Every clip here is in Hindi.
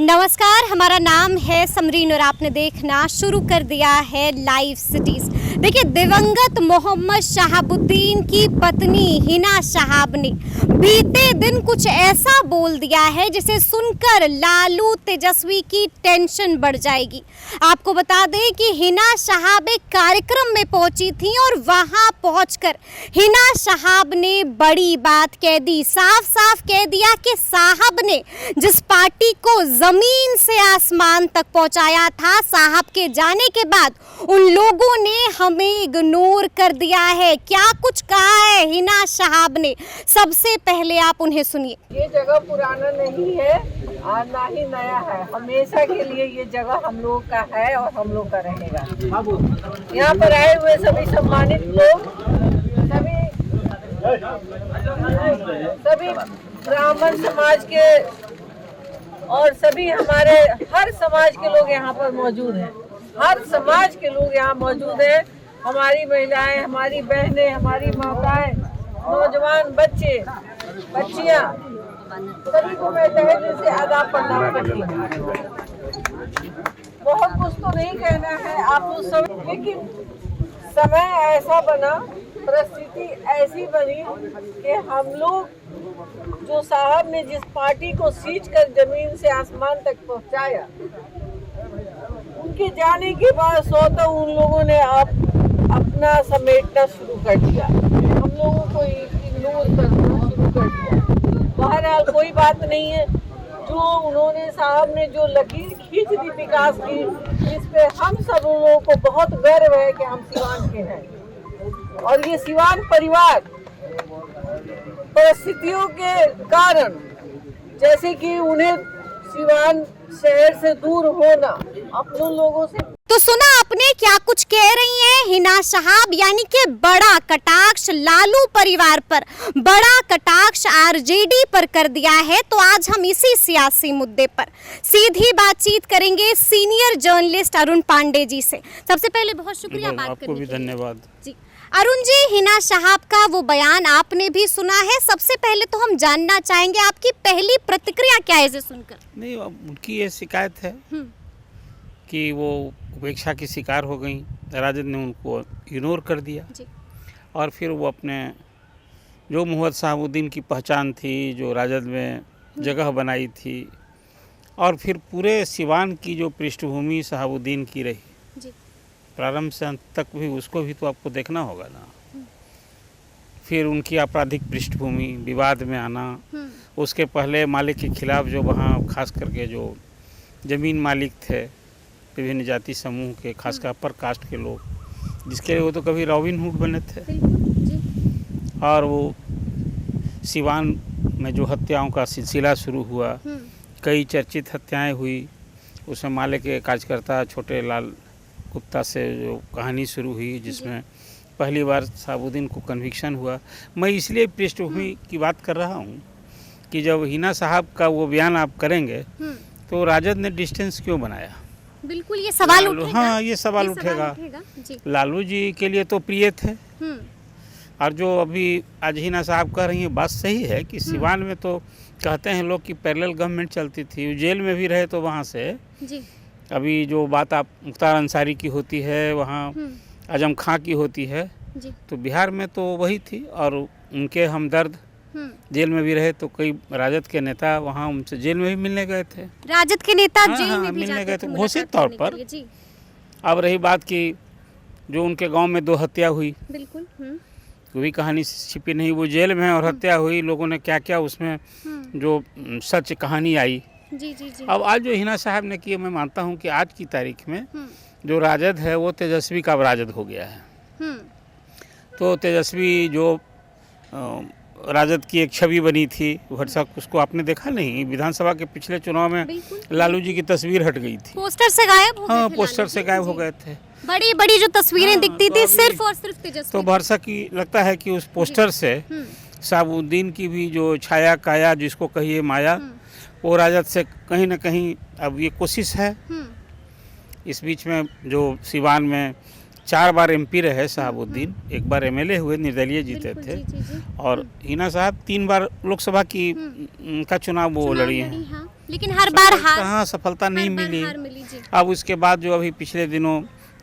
नमस्कार, हमारा नाम है समरीन और आपने देखना शुरू कर दिया है लाइव सिटीज। देखिए, दिवंगत मोहम्मद शहाबुद्दीन की पत्नी हिना शहाब ने बीते दिन कुछ ऐसा बोल दिया है जिसे सुनकर लालू तेजस्वी की टेंशन बढ़ जाएगी। आपको बता दें कि हिना शहाब एक कार्यक्रम में पहुंची थी और वहां पहुंचकर हिना शहाब ने बड़ी बात कह दी। साफ साफ कह दिया कि साहब ने जिस पार्टी को जमीन से आसमान तक पहुंचाया था, साहब के जाने के बाद उन लोगों ने हमें इग्नोर कर दिया है। क्या कुछ कहा है हिना शहाब ने, सबसे पहले आप उन्हें सुनिए। ये जगह पुराना नहीं है और ना ही नया है, हमेशा के लिए ये जगह हम लोग का है और हम लोग का रहेगा। यहाँ पर आए हुए सभी सम्मानित लोग, सभी ब्राह्मण समाज के और सभी हमारे हर समाज के लोग यहाँ पर मौजूद हैं। हर समाज के लोग यहाँ मौजूद हैं। हमारी महिलाएं, हमारी बहनें, हमारी माताएं, नौजवान बच्चे, बच्चियाँ, सभी को मैं तहे दिल से आदाब प्रणाम करती हूँ। बहुत कुछ तो नहीं कहना है आप लोग सब, लेकिन समय ऐसा बना, परिस्थिति ऐसी बनी कि हम लोग जो साहब ने जिस पार्टी को सींच कर जमीन से आसमान तक पहुंचाया, उनके जाने के बाद स्वतः उन लोगों ने अपना समेटना शुरू कर दिया, हम लोगों को इग्नोर करना शुरू कर दिया। बहरहाल कोई बात नहीं है, जो उन्होंने साहब ने जो लकीर खींच दी विकास की, जिस पे हम सब लोगों को बहुत गर्व है कि हम सिवान के हैं। और ये सिवान परिवार परिस्थितियों के कारण, जैसे कि उन्हें सिवान शहर से दूर होना, अपने लोगों से। तो सुना आपने क्या कुछ कह रही हैं हिना शहाब, यानी कि बड़ा कटाक्ष लालू परिवार पर, बड़ा कटाक्ष आरजेडी पर कर दिया है। तो आज हम इसी सियासी मुद्दे पर सीधी बातचीत करेंगे सीनियर जर्नलिस्ट अरुण पांडे जी से। सबसे पहले बहुत शुक्रिया बात करने के लिए। आपको भी धन्यवाद जी। अरुण जी, हिना शहाब का वो बयान आपने भी सुना है। सबसे पहले तो हम जानना चाहेंगे आपकी पहली प्रतिक्रिया क्या है इसे सुनकर। नहीं, उनकी ये शिकायत है कि वो उपेक्षा की शिकार हो गई, राजद ने उनको इग्नोर कर दिया जी। और फिर वो अपने जो मोहम्मद शहाबुद्दीन की पहचान थी, जो राजद में जगह बनाई थी, और फिर पूरे सिवान की जो पृष्ठभूमि शहाबुद्दीन की रही जी। प्रारंभ से अंत तक भी, उसको भी तो आपको देखना होगा ना। फिर उनकी आपराधिक पृष्ठभूमि, विवाद में आना, उसके पहले मालिक के खिलाफ जो वहाँ खास करके जो ज़मीन मालिक थे विभिन्न जाति समूह के, खासकर अपर कास्ट के लोग, जिसके लिए वो तो कभी रॉबिन हुड बने थे। और वो सिवान में जो हत्याओं का सिलसिला शुरू हुआ, कई चर्चित हत्याएं हुई, उसमें माले के कार्यकर्ता छोटे लाल गुप्ता से जो कहानी शुरू हुई, जिसमें पहली बार शहाबुद्दीन को कन्विक्शन हुआ। मैं इसलिए पृष्ठभूमि की बात कर रहा हूँ कि जब हिना साहब का वो बयान आप करेंगे तो राजद ने डिस्टेंस क्यों बनाया। बिल्कुल, ये सवाल उठेगा। हाँ, ये सवाल उठेगा। जी। लालू जी के लिए तो प्रिय थे, और जो अभी आज हिना साहब कह रही हैं बात सही है कि सिवान में तो कहते हैं लोग कि पैरेलल गवर्नमेंट चलती थी, जेल में भी रहे तो वहाँ से जी। अभी जो बात आप मुख्तार अंसारी की होती है, वहाँ आजम खां की होती है, तो बिहार में तो वही थी। और उनके हमदर्द जेल में भी रहे, तो कई राजद के नेता वहाँ उनसे जेल में भी मिलने गए थे। राजद के नेता जेल में भी मिलने गए थे मुलाकात घोषित तौर करने पर। के लिए। जी। अब रही बात कि जो उनके गांव में 2 हत्या हुई, बिल्कुल। कोई कहानी छिपी नहीं, वो जेल में और हत्या हुई, लोगों ने क्या क्या उसमें जो सच कहानी आई। जी जी जी। अब आज जो हिना साहब ने किया, मैं मानता हूँ कि आज की तारीख में जो राजद है वो तेजस्वी का राजद हो गया है। तो तेजस्वी जो राजद की एक छवि बनी थी, व्हाट्सएप, उसको आपने देखा नहीं, विधानसभा के पिछले चुनाव में लालू जी की तस्वीर हट गई थी, पोस्टर से गायब हो गए थे। हाँ, पोस्टर से गायब हो गए थे। बड़ी बड़ी जो तस्वीरें दिखती थी सिर्फ और सिर्फ तेजस्वी। तो भरसा की लगता है कि उस पोस्टर से शहाबुद्दीन की भी जो छाया काया, जिसको कहिए माया, वो राजद से कहीं ना कहीं अब ये कोशिश है। इस बीच में जो सिवान में 4 बार एमपी रहे शहाबुद्दीन, 1 बार एमएलए हुए, निर्दलीय जीते थे, और हिना साहब 3 बार लोकसभा की का चुनाव वो लड़ी हैं। लेकिन हर बार हार, कहाँ सफलता नहीं हर बार मिली। हार मिली जी। अब उसके बाद जो अभी पिछले दिनों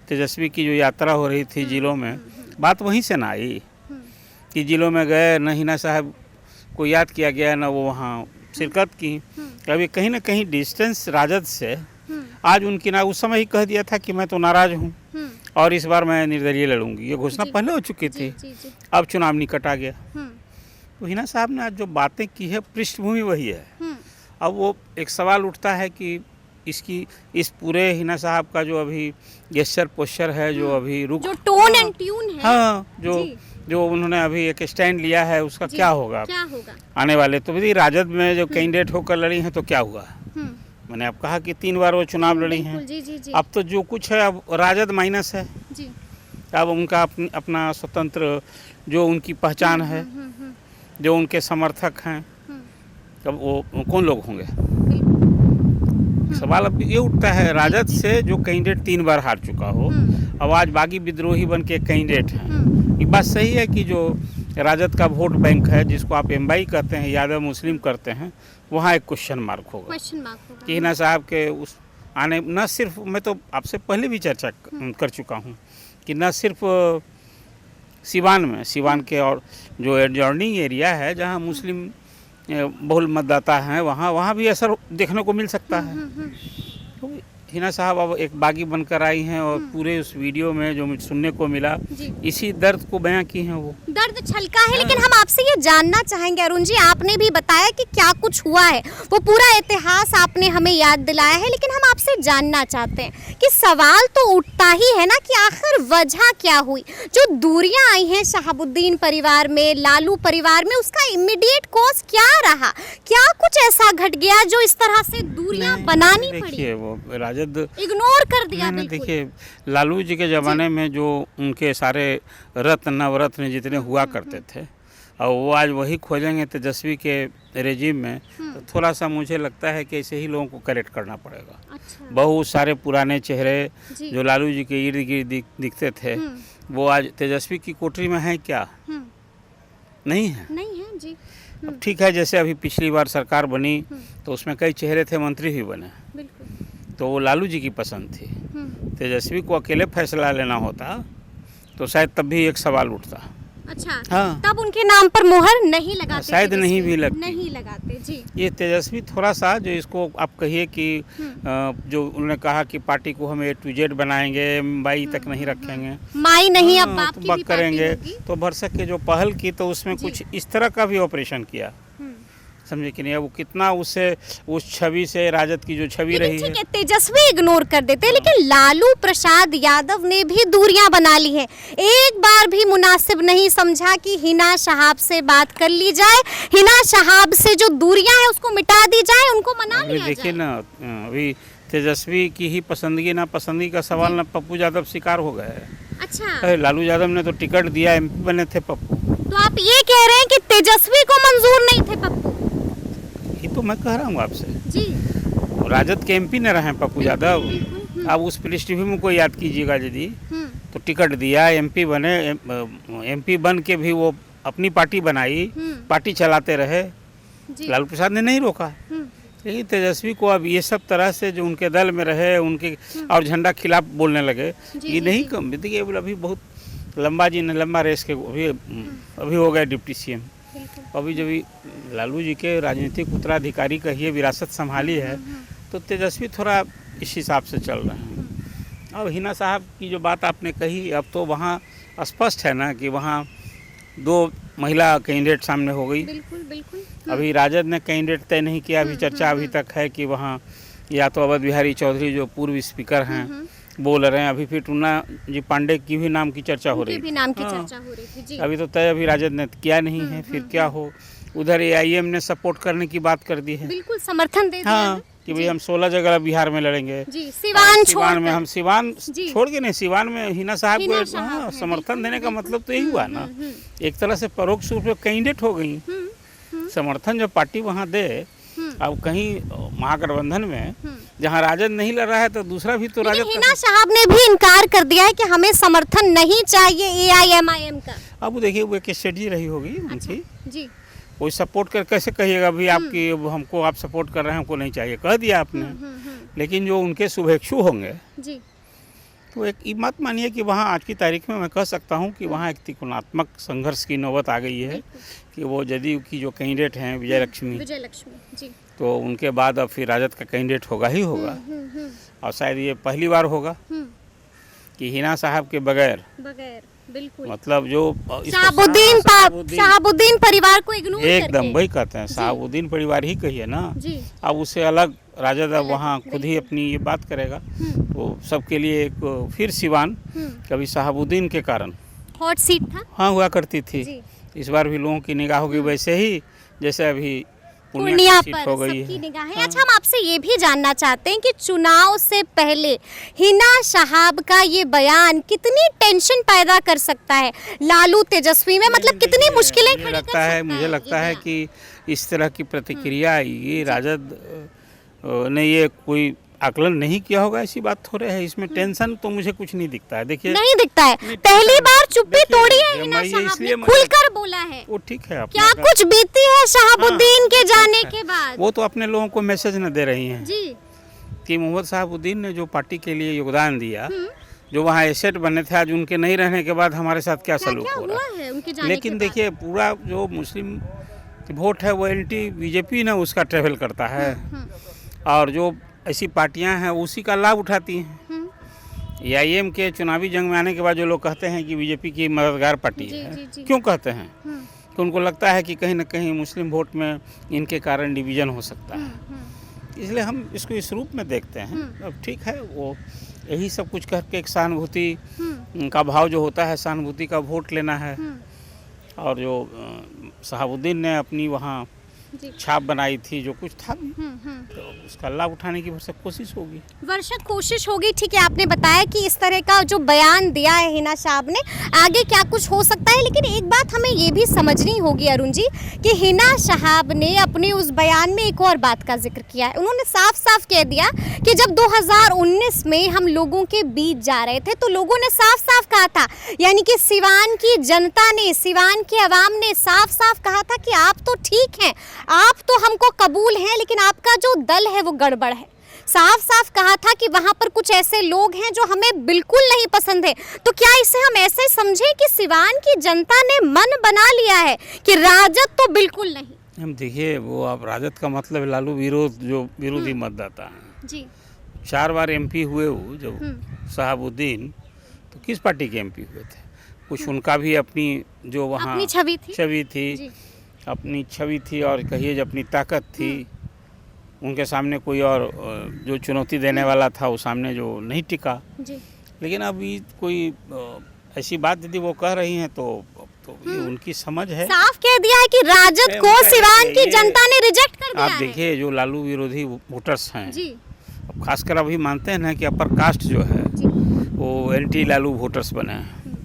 तेजस्वी की जो यात्रा हो रही थी जिलों में, बात वहीं से ना आई कि जिलों में गए, न हिना साहब को याद किया गया, न वो वहाँ शिरकत की। अभी कहीं ना कहीं डिस्टेंस राजद से आज उनकी ना, उस समय ही कह दिया था कि मैं तो नाराज हूँ और इस बार मैं निर्दलीय लड़ूंगी, ये घोषणा पहले हो चुकी थी। अब चुनाव निकट आ गया, तो हिना साहब ने आज जो बातें की है पृष्ठभूमि वही है। अब वो एक सवाल उठता है कि इस पूरे हिना साहब का जो अभी गेस्चर पोस्चर है, जो अभी रुख, जो टोन एंड ट्यून है, हाँ, जो उन्होंने अभी एक स्टैंड लिया है, उसका क्या होगा आने वाले। तो भाई राजद में जो कैंडिडेट होकर लड़ी हैं तो क्या हुआ। मैंने आप कहा कि 3 बार वो चुनाव लड़ी हैं। अब तो जो कुछ है अब राजद माइनस है जी। अब उनका अपना स्वतंत्र जो उनकी पहचान है, जो उनके समर्थक हैं, अब वो कौन लोग होंगे। सवाल अब ये उठता है, राजद से जो कैंडिडेट 3 बार हार चुका हो, अब आज बागी विद्रोही बन के कैंडिडेट हैं। ये बात सही है कि जो राजद का वोट बैंक है, जिसको आप एमवाई कहते हैं, यादव मुस्लिम करते हैं, वहाँ एक क्वेश्चन मार्क होगा कि हिना साहब के उस आने, न सिर्फ, मैं तो आपसे पहले भी चर्चा कर चुका हूँ कि न सिर्फ सिवान के और जो एडजॉर्निंग एरिया है जहाँ मुस्लिम बहुल मतदाता हैं, वहाँ भी असर देखने को मिल सकता है। तो हिना साहब अब एक बागी बनकर आई हैं और पूरे उस वीडियो में जो मुझे सुनने को मिला, इसी दर्द को बयां की हैं। वो दर्द छलका है। लेकिन हम आपसे ये जानना चाहेंगे अरुण जी, आपने भी बताया कि क्या कुछ हुआ है, वो पूरा इतिहास आपने हमें याद दिलाया है, लेकिन हम आपसे जानना चाहते हैं कि सवाल तो उठता ही है ना कि आखिर वजह क्या हुई। जो दूरियां आई हैं शहाबुद्दीन परिवार में, लालू परिवार में, उसका इमीडिएट कॉज क्या रहा? क्या कुछ ऐसा घट गया जो इस तरह से दूरियां बनानी पड़ी? देखिए, वो राजद इग्नोर कर दिया। देखिए, लालू जी के ज़माने में जो उनके सारे रत्न नवरत्न जितने हुआ करते थे, और वो आज वही खोजेंगे तेजस्वी के रेजिम में, तो थोड़ा सा मुझे लगता है कि ऐसे ही लोगों को करेक्ट करना पड़ेगा। अच्छा। बहुत सारे पुराने चेहरे जो लालू जी के इर्द गिर्द दिखते थे, वो आज तेजस्वी की कोठरी में है क्या? नहीं है जी। अब ठीक है, जैसे अभी पिछली बार सरकार बनी तो उसमें कई चेहरे थे, मंत्री भी बने, तो वो लालू जी की पसंद थी। तेजस्वी को अकेले फैसला लेना होता तो शायद तब भी एक सवाल उठता। अच्छा, हाँ। तब उनके नाम पर मोहर नहीं लगाते, शायद नहीं भी लगती, नहीं लगाते जी। ये तेजस्वी थोड़ा सा, जो इसको आप कहिए कि जो उन्होंने कहा कि पार्टी को हम A to Z बनाएंगे, माई तक नहीं रखेंगे, माई नहीं, अब बाप तो की भी करेंगे, तो भरसक के जो पहल की तो उसमें कुछ इस तरह का भी ऑपरेशन किया, समझे कि नहीं। अब वो कितना उससे उस छवि से राजद की जो छवि रही है, तेजस्वी इग्नोर कर देते, लेकिन लालू प्रसाद यादव ने भी दूरियां बना ली है। एक बार भी मुनासिब नहीं समझा कि हिना साहब से बात कर ली जाए, हिना साहब से जो दूरियां हैं उसको मिटा दी जाए, उनको मना लिया जाए। देखिए ना, अभी तेजस्वी की ही पसंदगी ना पसंदगी का सवाल ना पप्पू यादव शिकार हो गए है। अच्छा, लालू यादव ने तो टिकट दिया, MP बने थे पप्पू। तो आप ये कह रहे हैं कि तेजस्वी को मंजूर नहीं थे पप्पू? ये तो मैं कह रहा हूँ आपसे जी। राजद के MP न रहे पप्पू यादव। आप उस पृष्ठभूमि को याद कीजिएगा, यदि तो टिकट दिया, MP बने, MP बन के भी वो अपनी पार्टी बनाई, पार्टी चलाते रहे, लालू प्रसाद ने नहीं रोका। लेकिन तेजस्वी को अब ये सब तरह से जो उनके दल में रहे, उनके और झंडा खिलाफ बोलने लगे, ये नहीं कम। देखिए, अभी बहुत लंबा रेस के अभी हो गए डिप्टी CM। अभी जब लालू जी के राजनीतिक उत्तराधिकारी कहिए विरासत संभाली है, तो तेजस्वी थोड़ा इस हिसाब से चल रहे हैं। अब हिना साहब की जो बात आपने कही, अब तो वहाँ स्पष्ट है ना कि वहाँ 2 महिला कैंडिडेट सामने हो गई। बिल्कुल। अभी राजद ने कैंडिडेट तय नहीं किया, अभी चर्चा अभी तक है कि वहाँ या तो अवध बिहारी चौधरी जो पूर्व स्पीकर हैं बोल रहे हैं, अभी फिर टूना जी पांडे की भी नाम की चर्चा हो रही थी। अभी तो तय अभी राजद ने किया नहीं है, फिर क्या हो। उधर AIM ने सपोर्ट करने की बात कर दी है, बिल्कुल समर्थन दे दिया है कि भाई हम 16 जगह बिहार में लड़ेंगे। सिवान में हम सिवान छोड़ के नहीं, सिवान में हिना साहब को समर्थन देने का मतलब तो यही हुआ ना, एक तरह से परोक्ष रूप से कैंडिडेट हो गई। समर्थन जो पार्टी वहाँ दे, अब कहीं महागठबंधन में जहाँ राजद नहीं लड़ रहा है तो दूसरा भी तो राजद। हिना साहब ने भी इनकार कर दिया है कि हमें समर्थन नहीं चाहिए AIMIM का। अब देखिए, वो एक स्ट्रेटजी रही होगी उनकी जी, कोई सपोर्ट कर कैसे कहिएगा भी आपकी हमको आप सपोर्ट कर रहे हैं हमको नहीं चाहिए, कह दिया आपने। लेकिन जो उनके शुभेच्छु होंगे जी तो एक ये मत मानिए कि वहाँ आज की तारीख में मैं कह सकता हूँ कि वहाँ एक त्रिकोणात्मक संघर्ष की नौबत आ गई है कि वो जदयू की जो कैंडिडेट हैं विजय लक्ष्मी जी तो उनके बाद अब फिर राजद का कैंडिडेट होगा ही होगा। और शायद ये पहली बार होगा कि हिना साहब के बगैर बिल्कुल मतलब जो शहाबुद्दीन परिवार को इग्नोर एकदम वही कहते हैं शहाबुद्दीन परिवार ही कहिए ना। अब उससे अलग राजद अब वहाँ खुद ही अपनी ये बात करेगा तो सबके लिए एक फिर सिवान कभी शहाबुद्दीन के कारण हॉट सीट था, हाँ हुआ करती थी। इस बार भी लोगों की निगाह होगी वैसे ही जैसे अभी पूर्णिया पर सबकी निगाहें। अच्छा, हम आपसे ये भी जानना चाहते हैं कि चुनाव से पहले हिना साहब का ये बयान कितनी टेंशन पैदा कर सकता है लालू तेजस्वी में, मतलब कितनी मुश्किलें खड़ी कर सकता है? मुझे लगता है कि इस तरह की प्रतिक्रिया ये राजद ने ये कोई आकलन नहीं किया होगा, ऐसी बात थोड़े है। इसमें टेंशन तो मुझे कुछ नहीं दिखता है। देखिए नहीं दिखता है, पहली बार चुप्पी तोड़ी है हिना साहब ने, खुलकर बोला है। वो ठीक है, क्या कुछ बीती है शहाबुद्दीन के जाने के बाद? वो तो अपने लोगों को मैसेज न दे रही हैं जी कि मोहम्मद शहाबुद्दीन ने जो पार्टी के लिए योगदान दिया, जो वहाँ एसेट बने थे, आज उनके नहीं रहने के बाद हमारे साथ क्या सलूक हो रहा है। लेकिन देखिए पूरा जो मुस्लिम वोट है वो एंटी बीजेपी ने उसका ट्रेवल करता है और जो ऐसी पार्टियां हैं उसी का लाभ उठाती हैं। AIM के चुनावी जंग में आने के बाद जो लोग कहते हैं कि बीजेपी की मददगार पार्टी है, क्यों कहते हैं? तो उनको लगता है कि कहीं ना कहीं मुस्लिम वोट में इनके कारण डिवीजन हो सकता है, इसलिए हम इसको इस रूप में देखते हैं। अब ठीक है, वो यही सब कुछ करके एक सहानुभूति का भाव जो होता है, सहानुभूति का वोट लेना है। और जो शहाबुद्दीन ने अपनी वहाँ छाप बनाई थी, जो कुछ था तो उसका लाभ उठाने की भरसक कोशिश होगी। वर्षक कोशिश होगी, ठीक है। आपने बताया कि इस तरह का जो बयान दिया है हिना साहब ने, आगे क्या कुछ हो सकता है। लेकिन एक बात हमें ये भी समझनी होगी अरुण जी कि हिना साहब ने अपने उस बयान में एक और बात का जिक्र किया है। उन्होंने साफ साफ कह दिया कि जब 2019 में हम लोगों के बीच जा रहे थे तो लोगों ने साफ साफ कहा था, यानी कि सिवान की जनता ने, सिवान के अवाम ने साफ साफ कहा था कि आप तो ठीक हैं, आप तो हमको कबूल हैं, लेकिन आपका जो दल है वो गड़बड़ है। साफ साफ कहा था कि वहां पर कुछ ऐसे लोग हैं जो हमें बिल्कुल नहीं पसंद है। तो क्या इसे हम ऐसे समझे कि सिवान की जनता ने मन बना लिया है कि राजद तो बिल्कुल नहीं? हम देखिए, वो आप राजद का मतलब लालू विरोध, जो विरोधी मतदाता हैं जी, 4 बार MP हुए वो जब शहाबुद्दीन, तो किस पार्टी के MP हुए थे? कुछ उनका भी अपनी जो वहाँ अपनी छवि थी अपनी छवि थी और कहिए जो अपनी ताकत थी। उनके सामने कोई और जो चुनौती देने वाला था वो सामने जो नहीं टिका जी। लेकिन अभी कोई ऐसी बात यदि वो कह रही हैं तो ये उनकी समझ है। साफ कह दिया है कि राजद को सिवान की जनता ने रिजेक्ट कर दिया है। आप देखिए जो लालू विरोधी वोटर्स हैं जी, अब खासकर अभी मानते हैं ना कि अपर कास्ट जो है वो एंटी लालू वोटर्स बने हैं,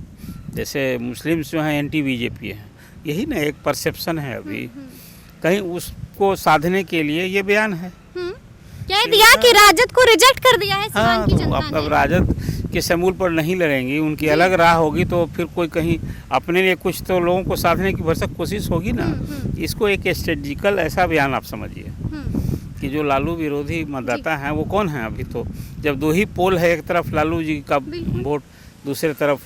जैसे मुस्लिम्स जो हैं एंटी बीजेपी हैं। यही ना एक परसेप्शन है अभी, कहीं उसको साधने के लिए ये बयान है। कह दिया कि राजद को रिजेक्ट कर दिया है सिवान की जनता ने। अब राजद के समूल पर नहीं लड़ेंगी, उनकी अलग राह होगी, तो फिर कोई कहीं अपने लिए कुछ तो लोगों को साधने की भरसक कोशिश होगी ना। इसको एक स्ट्रेटेजिकल ऐसा बयान आप समझिए कि जो लालू विरोधी मतदाता हैं वो कौन है। अभी तो जब 2 ही पोल है, एक तरफ लालू जी का वोट, दूसरे तरफ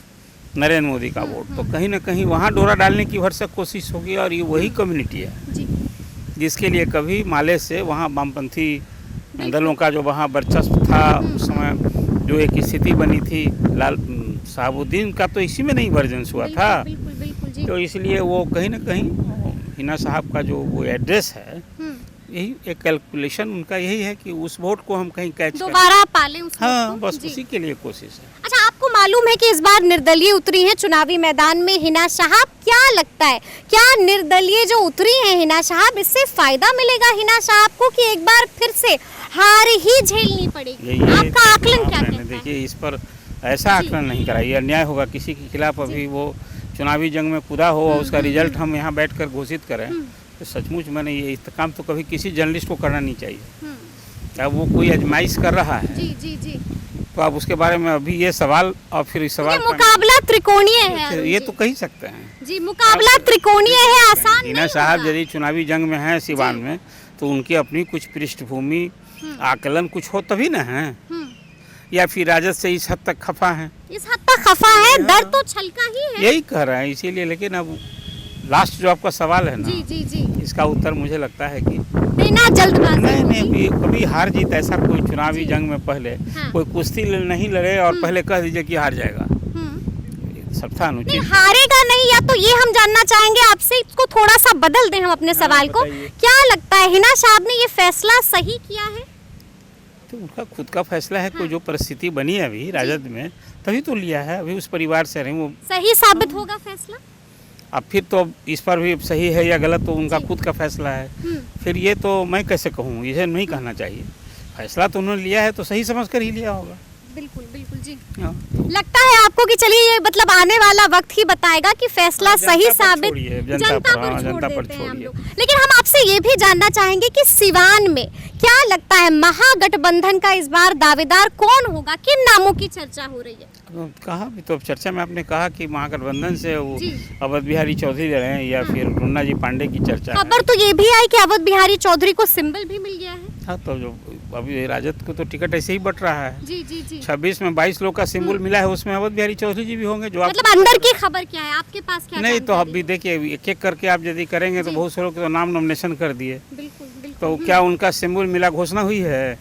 नरेंद्र मोदी का वोट, तो कहीं ना कहीं वहाँ डोरा डालने की भरसक कोशिश होगी। और ये वही कम्युनिटी है जिसके लिए कभी माले से वहाँ वामपंथी दलों का जो वहाँ वर्चस्व था, उस समय जो एक स्थिति बनी थी, शहाबुद्दीन का तो इसी में नहीं वर्जन्स हुआ था। तो इसलिए वो कहीं ना कहीं हिना साहब का जो वो एड्रेस है, यही एक कैलकुलेशन उनका यही है कि उस वोट को हम कहीं कैच दोबारा पालें उस हाँ, बस उसी के लिए कोशिश है। अच्छा, आपको मालूम है कि इस बार निर्दलीय उतरी है चुनावी मैदान में हिना साहब, क्या लगता है क्या निर्दलीय जो उतरी है हिना साहब, इससे फायदा मिलेगा हिना साहब को कि एक बार फिर से हार ही झेलनी पड़ेगी? आपका आकलन क्या कहता है? देखिए, इस पर ऐसा आकलन नहीं करा, ये अन्याय होगा। किसी के खिलाफ अभी वो चुनावी जंग में कूदा हो और उसका रिजल्ट हम यहाँ बैठकर घोषित करें, तो सचमुच मैंने ये काम तो कभी किसी जर्नलिस्ट को करना नहीं चाहिए। अब वो कोई आजमाइश कर रहा है जी जी जी, तो आप उसके बारे में अभी ये सवाल और फिर इस सवाल ये मुकाबला त्रिकोणीय है अरुण ये जी। तो कह सकते हैं। जी मुकाबला त्रिकोणीय है, आसान हिना नहीं साहब होगा। यदि चुनावी जंग में हैं सिवान में, तो उनकी अपनी कुछ पृष्ठभूमि आकलन कुछ हो तभी ना है, या फिर राजद से इस हद तक खफा है। इस हद तक खफा है, दर्द तो छलका ही है। यही कह रहे हैं इसीलिए। लेकिन अब लास्ट जो आपका सवाल है ना, जी जी जी, इसका उत्तर मुझे लगता है कि बिना जल्दबाजी नहीं होगी। नहीं, कभी हार जीत ऐसा कोई चुनावी जी। जंग में पहले हाँ। कोई कुश्ती नहीं लड़े और पहले कह दीजिए कि हार जाएगा, सब था नहीं अनुचित। हारेगा नहीं, या तो ये हम जानना चाहेंगे आपसे, इसको थोड़ा सा बदल दें हम अपने हाँ, सवाल को। बताइए। क्या लगता है हिना साहब ने ये फैसला सही किया है? तो उनका खुद का फैसला है, कोई जो परिस्थिति बनी है अभी राजद में तभी तो लिया है। अभी उस परिवार से रहे वो, सही साबित होगा फैसला? अब फिर तो इस पर भी सही है या गलत तो उनका जी। खुद का फैसला है। हम्म, फिर ये तो मैं कैसे कहूँ, इसे नहीं कहना चाहिए। फैसला तो उन्होंने लिया है तो सही समझ कर ही लिया होगा। बिल्कुल बिल्कुल जी। हाँ। लगता है आपको कि चलिए ये मतलब आने वाला वक्त ही बताएगा कि फैसला जनता सही पर साबित, छोड़िए, जनता जनता पर पर, छोड़ जनता पर देते हैं हम छोड़िए। लोग। लेकिन हम आपसे ये भी जानना चाहेंगे कि सिवान में क्या लगता है महागठबंधन का इस बार दावेदार कौन होगा, किन नामों की चर्चा हो रही है? कहा भी तो चर्चा में आपने कहा कि महागठबंधन से वो जी। अवध बिहारी चौधरी रहे हैं या फिर मुन्ना जी पांडे की चर्चा है। खबर तो ये भी आई कि अवध बिहारी चौधरी को सिंबल भी मिल गया है। हाँ, तो जो अभी राजद को तो टिकट ऐसे ही बट रहा है। जी जी जी, 26 में 22 लोग का सिंबल मिला है, उसमें अवध बिहारी चौधरी जी भी होंगे जो आप मतलब अंदर की खबर क्या है आपके पास? क्या नहीं तो जानकारी अभी देखिए एक एक करके आप यदि करेंगे तो जी। बहुत से लोग तो नाम नॉमिनेशन कर दिए। है? बिल्कुल बिल्कुल। तो क्या उनका सिंबल मिला, घोषणा हुई है,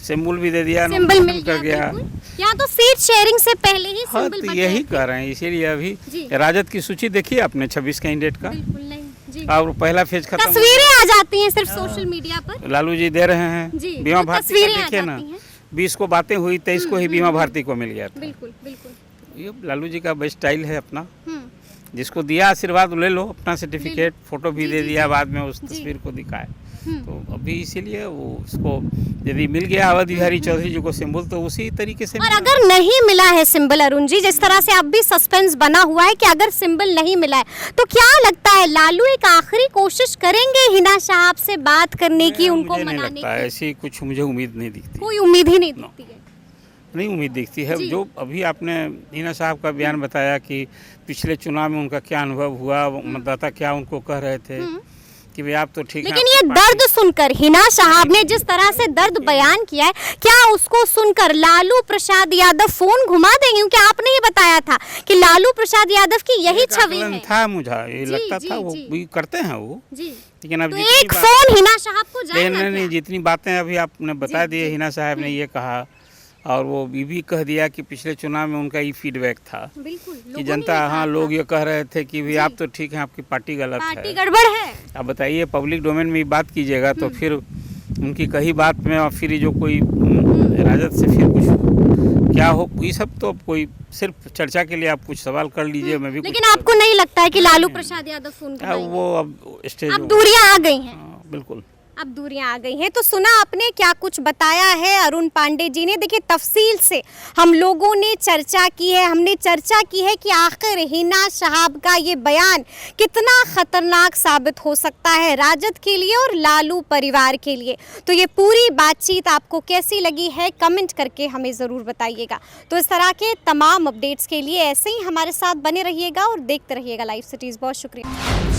सिंबल भी दे दिया, सिंबल मिल nomination कर गया बिल्कुल। या तो सीट शेयरिंग से पहले ही हाँ, सिंबल तो बट यही गए। कह रहे हैं। इसीलिए अभी जी। राजद की सूची देखिए आपने 26 कैंडिडेट का, बिल्कुल नहीं जी, और पहला फेज खत्म। तस्वीरें आ जाती हैं सिर्फ सोशल मीडिया पर। लालू जी दे रहे हैं। जी, बीमा तो भारती तस्वीरें का आ देखिए ना, जाती हैं। 20 को बातें हुई, 23 को ही बीमा भारती को मिल गया था। बिल्कुल बिल्कुल। ये लालू जी का बेस्ट स्टाइल है अपना, हम्म, जिसको दिया आशीर्वाद ले लो, अपना सर्टिफिकेट फोटो भी जी, दे जी, दिया, जी। बाद में उस जी। तस्वीर को दिखाए। हम्म। तो अभी इसीलिए वो उसको यदि मिल गया अवध बिहारी चौधरी जी को सिंबल, तो उसी तरीके से और मिला। अगर नहीं मिला है सिंबल अरुण जी, जिस तरह से अब भी सस्पेंस बना हुआ है कि अगर सिंबल नहीं मिला है तो क्या लगता है लालू एक आखिरी कोशिश करेंगे हिना साहब से बात करने की, उनको मुझे नहीं मनाने लगता है, की? ऐसी कुछ मुझे उम्मीद नहीं दिखती। कोई उम्मीद ही नहीं दिखती है। नहीं उम्मीद दिखती है। जी। जो अभी आपने हिना साहब का बयान बताया कि पिछले चुनाव में उनका क्या अनुभव हुआ, मतदाता क्या उनको कह रहे थे कि भाई आप तो ठीक हैं, लेकिन ये आपकी दर्द सुनकर हिना साहब ने जिस तरह से दर्द बयान किया है, क्या उसको सुनकर लालू प्रसाद यादव फोन घुमा देंगे? क्योंकि आपने ही बताया था कि लालू प्रसाद यादव की यही एक छवि आकलन है। था, मुझे ये जी, लगता जी, था वो जी। भी करते हैं वो। जी, लेकिन अब तो जितनी एक बात- फोन हिना साहब को जाएगा नहीं नहीं, क्या? जितनी बातें अभी आपने बता जी, दिए, जी। हिना साहब ने ये कहा और वो ये भी कह दिया कि पिछले चुनाव में उनका ये फीडबैक था बिल्कुल, कि लोगों ने जनता, ये हाँ कहा लोग था। ये कह रहे थे कि भाई जी। आप तो ठीक हैं, आपकी पार्टी गलत पार्टी है। गड़बड़ है। अब बताइए पब्लिक डोमेन में ये बात कीजिएगा तो फिर उनकी कही बात में और फिर ये जो कोई राजद से फिर कुछ क्या हो, ये सब तो कोई सिर्फ चर्चा के लिए आप कुछ सवाल कर लीजिए, मैं भी कुछ लेकिन आपको नहीं लगता है कि लालू प्रसाद यादव फोन हाँ, घुमाएंगे? वो अब स्टेज अब दूरियां आ गई हैं। हाँ, बिल्कुल। अब दूरियां आ गई हैं। तो सुना आपने क्या कुछ बताया है अरुण पांडे जी ने। देखिए तफसील से हम लोगों ने चर्चा की है, हमने चर्चा की है कि आखिर हिना साहब का ये बयान कितना खतरनाक साबित हो सकता है राजद के लिए और लालू परिवार के लिए। तो ये पूरी बातचीत आपको कैसी लगी है कमेंट करके हमें ज़रूर बताइएगा। तो इस तरह के तमाम अपडेट्स के लिए ऐसे ही हमारे साथ बने रहिएगा और देखते रहिएगा लाइव सिटीज़। बहुत शुक्रिया।